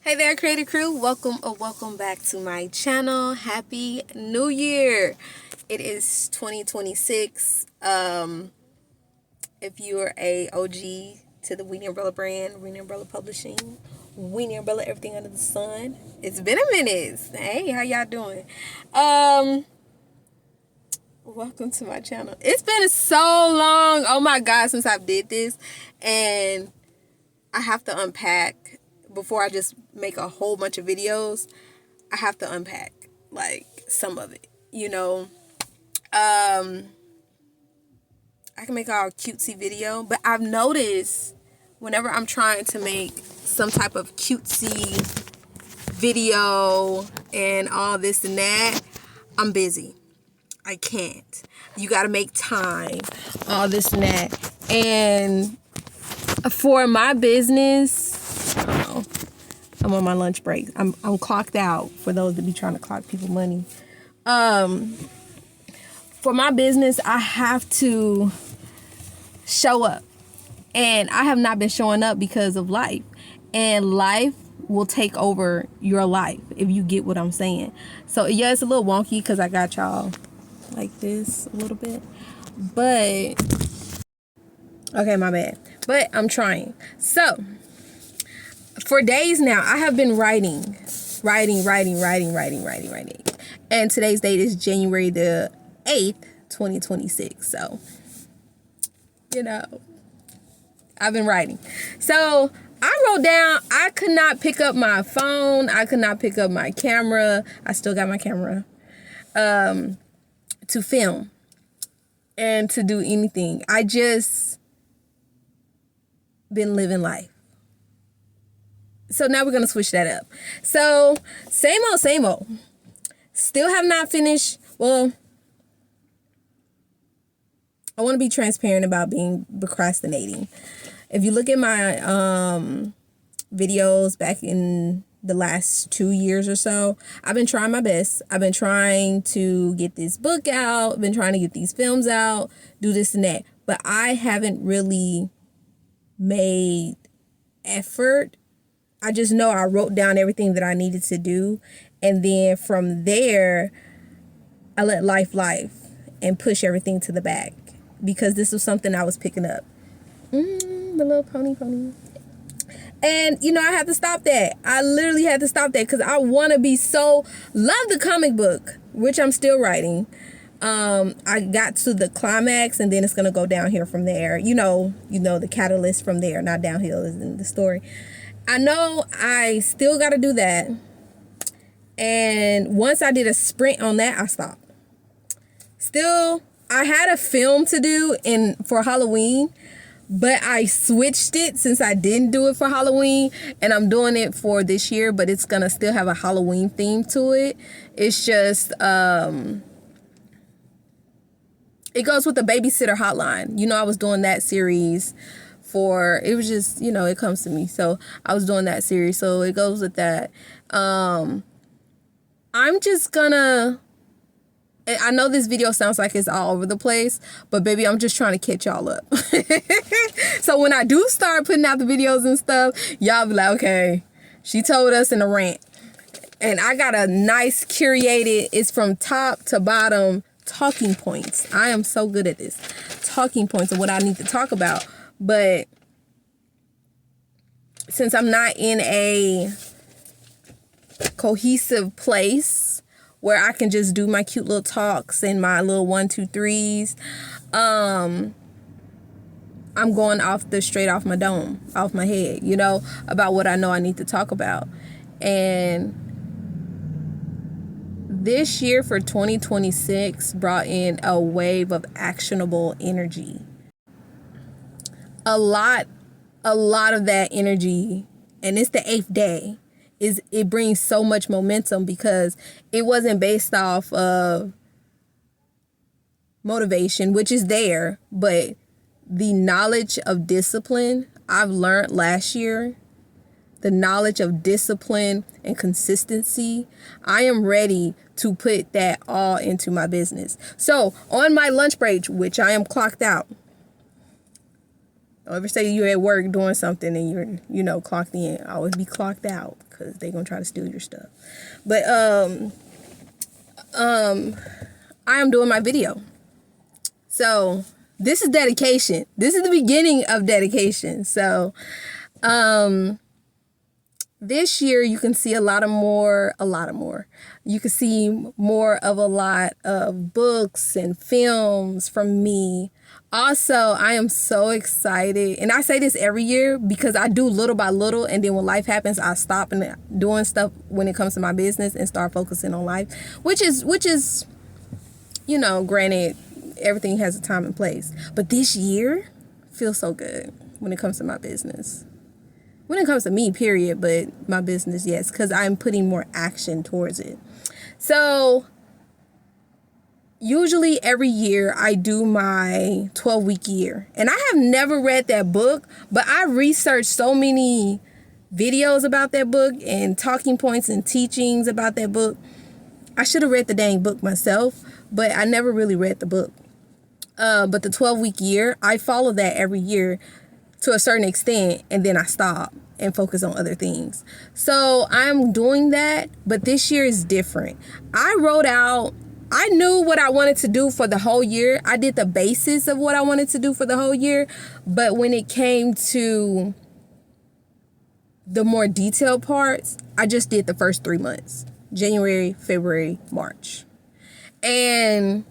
Hey there, Creative Crew. Welcome back to my channel. Happy New Year. It is 2026. If you're a OG to the Weenie Umbrella brand, Weenie Umbrella Publishing, Weenie Umbrella Everything Under the Sun, it's been a minute. Hey, how y'all doing? Welcome to my channel. It's been so long, oh my God, since I did this, and I have to unpack before I just make a whole bunch of videos. I have to unpack like some of it, I can make all cutesy video, but I've noticed whenever I'm trying to make some type of cutesy video and all this and that, I'm busy. I can't. You got to make time, all this and that. And for my business, I don't know, I'm on my lunch break. I'm clocked out, for those that be trying to clock people money. For my business, I have to show up. And I have not been showing up because of life. And life will take over your life, if you get what I'm saying. So yeah, it's a little wonky because I got y'all like this a little bit. But okay, my bad. But I'm trying. So for days now, I have been writing. And today's date is January the 8th, 2026. So, I've been writing. So I wrote down, I could not pick up my phone. I could not pick up my camera. I still got my camera. To film and to do anything. I just been living life. So now we're going to switch that up. So same old. Still have not finished. Well, I want to be transparent about being procrastinating. If you look at my videos back in the last 2 years or so, I've been trying my best. I've been trying to get this book out, been trying to get these films out, do this and that. But I haven't really made effort. I just know I wrote down everything that I needed to do. And then from there, I let life and push everything to the back. Because this was something I was picking up. The little pony. And, I had to stop that. I literally had to stop that because I want to be love the comic book, which I'm still writing. I got to the climax and then it's going to go down here from there. The catalyst from there, not downhill is in the story. I know I still got to do that. And once I did a sprint on that, I stopped. Still, I had a film to do for Halloween. But I switched it since I didn't do it for Halloween. And I'm doing it for this year. But it's going to still have a Halloween theme to it. It's just, it goes with the Babysitter Hotline. I was doing that series it was just, it comes to me. So I was doing that series. So it goes with that. I'm just gonna... I know this video sounds like it's all over the place, but baby, I'm just trying to catch y'all up. So when I do start putting out the videos and stuff, y'all be like, okay, she told us in a rant. And I got a nice curated, it's from top to bottom, talking points. I am so good at this. Talking points of what I need to talk about. But since I'm not in a cohesive place where I can just do my cute little talks and my little 1, 2, 3s. I'm going straight off my dome, off my head, about what I know I need to talk about. And this year for 2026 brought in a wave of actionable energy. A lot of that energy, and it's the 8th day. It brings so much momentum because it wasn't based off of motivation, which is there, but the knowledge of discipline I've learned last year, the knowledge of discipline and consistency, I am ready to put that all into my business. So on my lunch break, which I am clocked out, Don't ever say you're at work doing something and you're, clocked in. Always be clocked out because they're going to try to steal your stuff. But I am doing my video. So this is dedication. This is the beginning of dedication. So this year you can see a lot more. You can see more of a lot of books and films from me. Also, I am so excited. And I say this every year because I do little by little. And then when life happens, I stop and doing stuff when it comes to my business and start focusing on life, which is, granted, everything has a time and place. But this year feels so good when it comes to my business. When it comes to me, period, but my business, yes, because I'm putting more action towards it. So usually every year I do my 12-week year. And I have never read that book, but I researched so many videos about that book and talking points and teachings about that book. I should have read the dang book myself, but I never really read the book. But the 12-week year, I follow that every year to a certain extent, and then I stop and focus on other things. So I'm doing that, but this year is different. I knew what I wanted to do for the whole year. I did the basis of what I wanted to do for the whole year, but when it came to the more detailed parts, I just did the first 3 months. January, February, March. And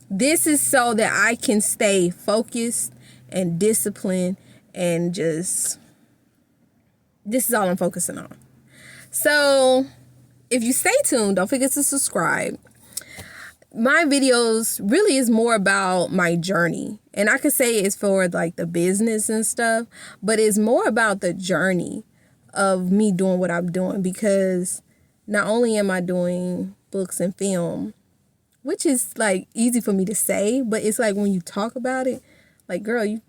this is so that I can stay focused and disciplined and this is all I'm focusing on. So if you stay tuned, don't forget to subscribe. My videos really is more about my journey. And I could say it's for like the business and stuff, but it's more about the journey of me doing what I'm doing, because not only am I doing books and film, which is like easy for me to say, but it's like when you talk about it, like, girl, you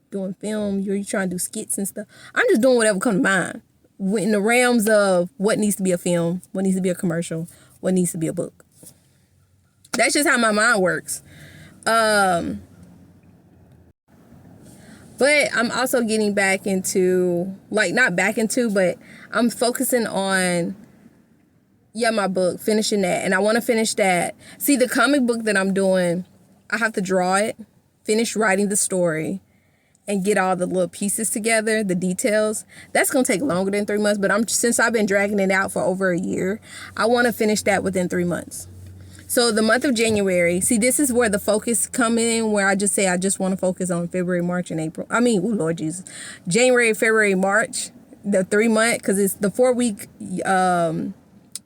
doing film, you're trying to do skits and stuff. I'm just doing whatever comes to mind in the realms of what needs to be a film, what needs to be a commercial, what needs to be a book. That's just how my mind works. But I'm also getting back into, not back into, but I'm focusing on, my book, finishing that. And I want to finish that. See, the comic book that I'm doing, I have to draw it, finish writing the story, and get all the little pieces together, the details. That's going to take longer than 3 months, but since I've been dragging it out for over a year, I want to finish that within 3 months. So the month of January, see, this is where the focus come in, where I just say I just want to focus on February, March, and April. Lord Jesus. January, February, March, the 3 month, because it's the 4-week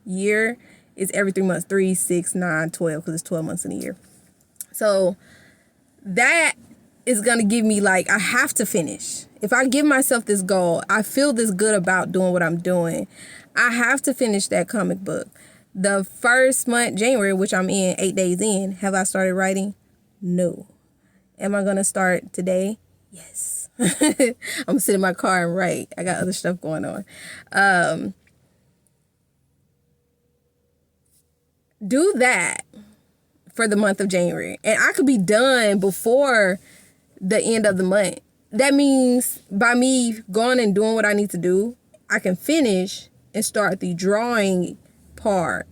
year is every 3 months, 3, 6, 9, 12, because it's 12 months in a year. So that is going to give me I have to finish. If I give myself this goal, I feel this good about doing what I'm doing, I have to finish that comic book. The first month, January, which I'm in 8 days in, have I started writing? No. Am I going to start today? Yes. I'm going to sit in my car and write. I got other stuff going on. Do that for the month of January. And I could be done before the end of the month. That means by me going and doing what I need to do, I can finish and start the drawing part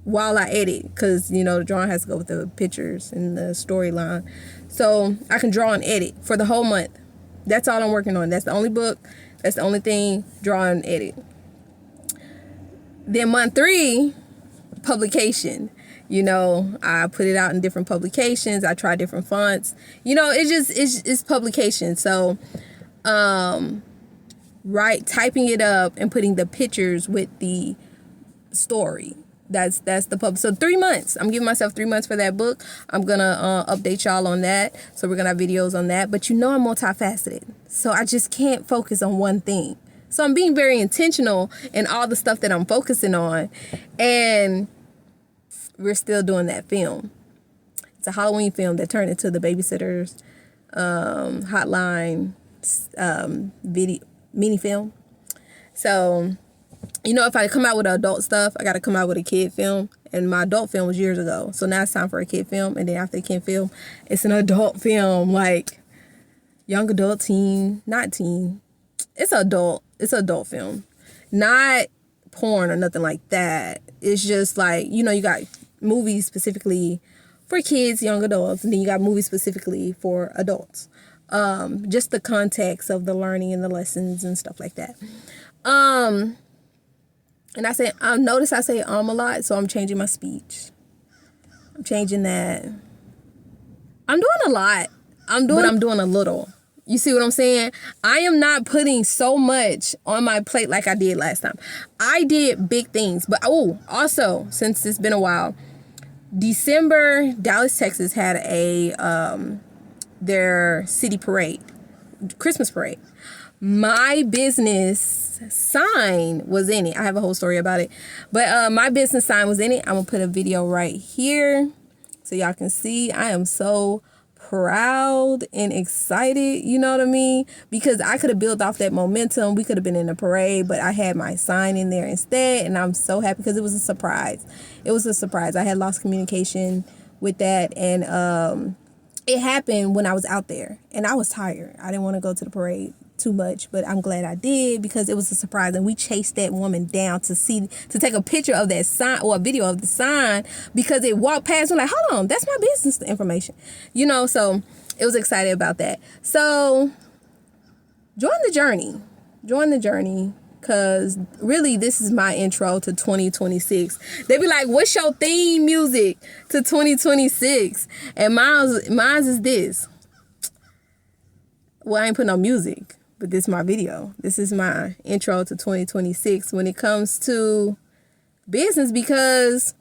while I edit, because the drawing has to go with the pictures and the storyline. So I can draw and edit for the whole month. That's all I'm working on. That's the only book. That's the only thing. Draw and edit. Then month 3, publication. I put it out in different publications. I try different fonts. It's publication. So typing it up and putting the pictures with the story. That's the pub. So 3 months. I'm giving myself 3 months for that book. I'm gonna update y'all on that. So we're gonna have videos on that. But I'm multifaceted, so I just can't focus on one thing. So I'm being very intentional in all the stuff that I'm focusing on, and we're still doing that film. It's a Halloween film that turned into the Babysitters Hotline video mini film. So if I come out with adult stuff, I got to come out with a kid film. And my adult film was years ago. So now it's time for a kid film. And then after the kid film, it's an adult film. young adult teen, not teen. It's adult. It's an adult film. Not porn or nothing like that. It's just like, you know, you got movies specifically for kids, young adults, and then you got movies specifically for adults. Just the context of the learning and the lessons and stuff like that. And I notice I say a lot, so I'm changing my speech. I'm changing that. I'm doing a lot. But I'm doing a little. You see what I'm saying? I am not putting so much on my plate like I did last time. I did big things. But, also, since it's been a while, December, Dallas, Texas had their city parade, Christmas parade. My business sign was in it. I have a whole story about it. But my business sign was in it. I'm going to put a video right here so y'all can see. I am so proud and excited, you know what I mean? Because I could have built off that momentum. We could have been in a parade, but I had my sign in there instead, and I'm so happy because it was a surprise. It was a surprise. I had lost communication with that, and it happened when I was out there, and I was tired. I didn't want to go to the parade too much, but I'm glad I did because it was a surprise, and we chased that woman down to take a picture of that sign or a video of the sign because it walked past. We're like, hold on, that's my business information, you know. So it was excited about that. So join the journey, because really this is my intro to 2026. They be like, what's your theme music to 2026? And mine's is this. Well, I ain't putting no music, but this is my video. This is my intro to 2026 when it comes to business, because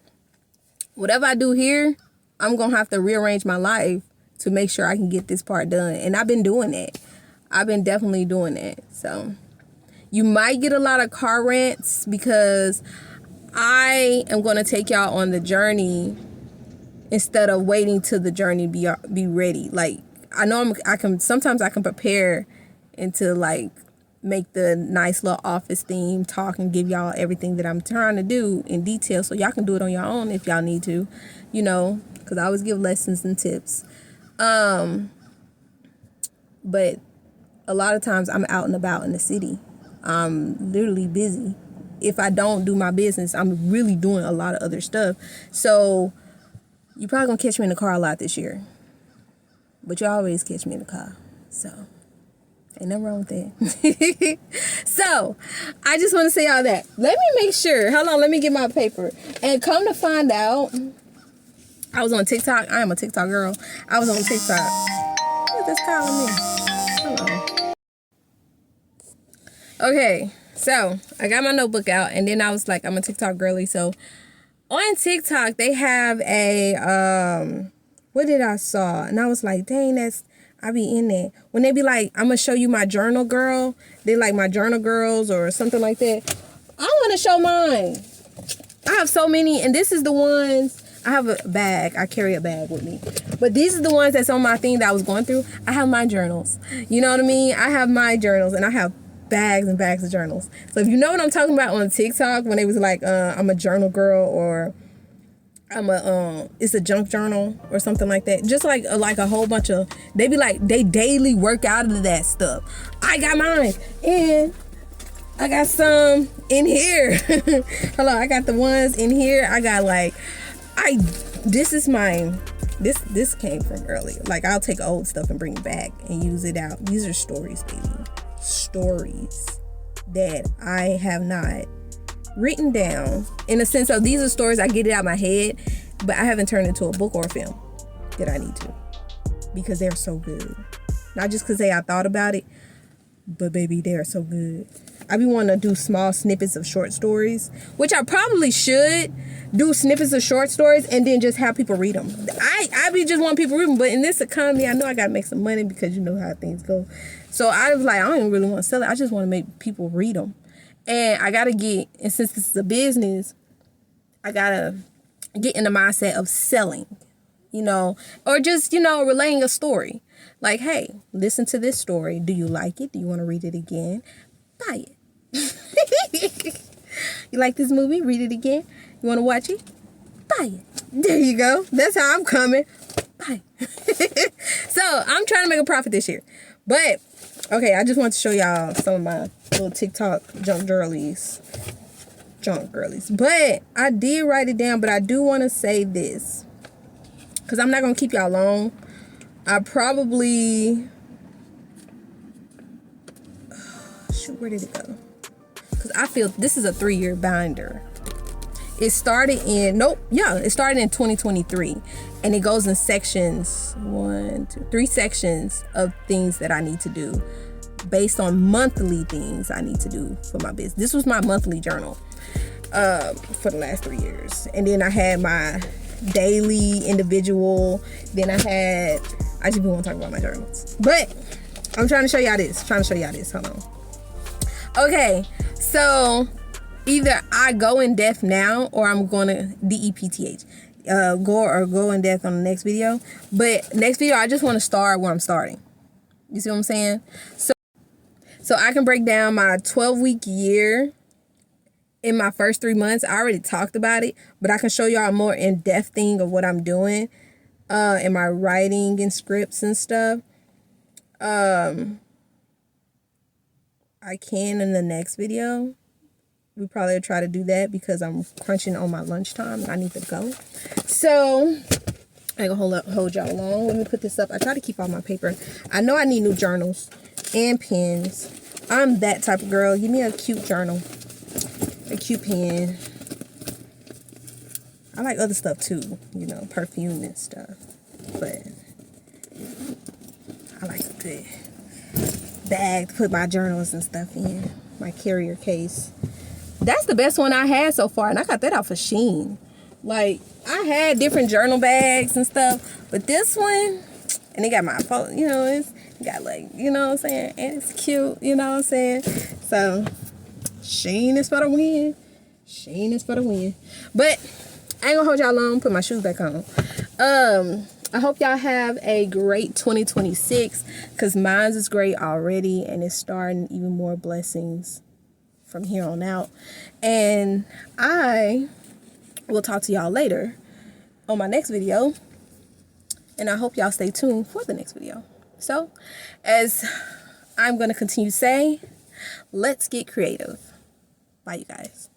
whatever I do here, I'm going to have to rearrange my life to make sure I can get this part done. And I've been doing that. I've been definitely doing that. So you might get a lot of car rants because I am going to take y'all on the journey instead of waiting till the journey be ready. Like, I know sometimes I can prepare into like make the nice little office theme, talk and give y'all everything that I'm trying to do in detail so y'all can do it on your own if y'all need to, you know, because I always give lessons and tips. But a lot of times I'm out and about in the city. I'm literally busy. If I don't do my business, I'm really doing a lot of other stuff. So you're probably going to catch me in the car a lot this year. But you always catch me in the car. So ain't nothing wrong with that. So I just want to say all that. Let me make sure. Hold on. Let me get my paper. And come to find out, I was on TikTok. I am a TikTok girl. I was on TikTok. What is this calling me? Hold on. Okay. So I got my notebook out. And then I was like, I'm a TikTok girly. So on TikTok, they have a... what did I saw? And I was like, dang, I be in there. When they be like, I'm going to show you my journal girl. They like my journal girls or something like that. I want to show mine. I have so many. And this is the ones. I have a bag. I carry a bag with me. But these are the ones that's on my thing that I was going through. I have my journals. You know what I mean? I have my journals. And I have bags and bags of journals. So if you know what I'm talking about on TikTok, when they was like, I'm a journal girl, or it's a junk journal or something like that. Just like a whole bunch of, they be like, they daily work out of that stuff. I got mine. And I got some in here. Hello, I got the ones in here. I got this is mine. This came from earlier. Like, I'll take old stuff and bring it back and use it out. These are stories, baby. Stories that I have not written down, in a sense of, these are stories I get it out of my head, but I haven't turned into a book or a film that I need to, because they're so good. Not just because I thought about it, but baby, they're so good. I be wanting to do small snippets of short stories, which I probably should do, snippets of short stories, and then just have people read them. I be just want people to read them, but in this economy, I know I gotta make some money because you know how things go. So I was like, I don't even really want to sell it. I just want to make people read them. And I got to get, and since this is a business, I got to get in the mindset of selling, you know, or just, you know, relaying a story. Like, hey, listen to this story. Do you like it? Do you want to read it again? Buy it. You like this movie? Read it again. You want to watch it? Buy it. There you go. That's how I'm coming. Buy it. So I'm trying to make a profit this year. But okay, I just want to show y'all some of my little TikTok junk girlies. But I did write it down, but I do want to say this, because I'm not going to keep y'all long. I probably... Shoot, where did it go? Because I feel this is a 3-year binder. It started in... it started in 2023. And it goes in sections. 3 sections of things that I need to do based on monthly things I need to do for my business. This was my monthly journal for the last 3 years. And then I had my daily, individual. Then I just didn't want to talk about my journals. But I'm trying to show y'all this. Hold on. Okay, so either I go in depth now, or I'm going to DEPTH. Go in depth on the next video. But next video, I just want to start where I'm starting. You see what I'm saying? So I can break down my 12-week year in my first 3 months. I already talked about it, but I can show y'all a more in-depth thing of what I'm doing in my writing and scripts and stuff. I can in the next video. We probably will try to do that because I'm crunching on my lunchtime and I need to go. So I ain't gonna hold y'all long. Let me put this up. I try to keep all my paper. I know I need new journals and pens. I'm that type of girl. Give me a cute journal, a cute pen. I like other stuff too, you know, perfume and stuff. But I like a good bag to put my journals and stuff in. My carrier case. That's the best one I had so far, and I got that off of Shein. Like, I had different journal bags and stuff, but this one, and it got my phone, you know, it's got like, you know what I'm saying, and it's cute, you know what I'm saying. So Shein is for the win. But I ain't gonna hold y'all long. Put my shoes back on. I hope y'all have a great 2026, because mine is great already, and it's starting even more blessings from here on out. And I will talk to y'all later on my next video, and I hope y'all stay tuned for the next video. So, as I'm going to continue to say, let's get creative. Bye, you guys.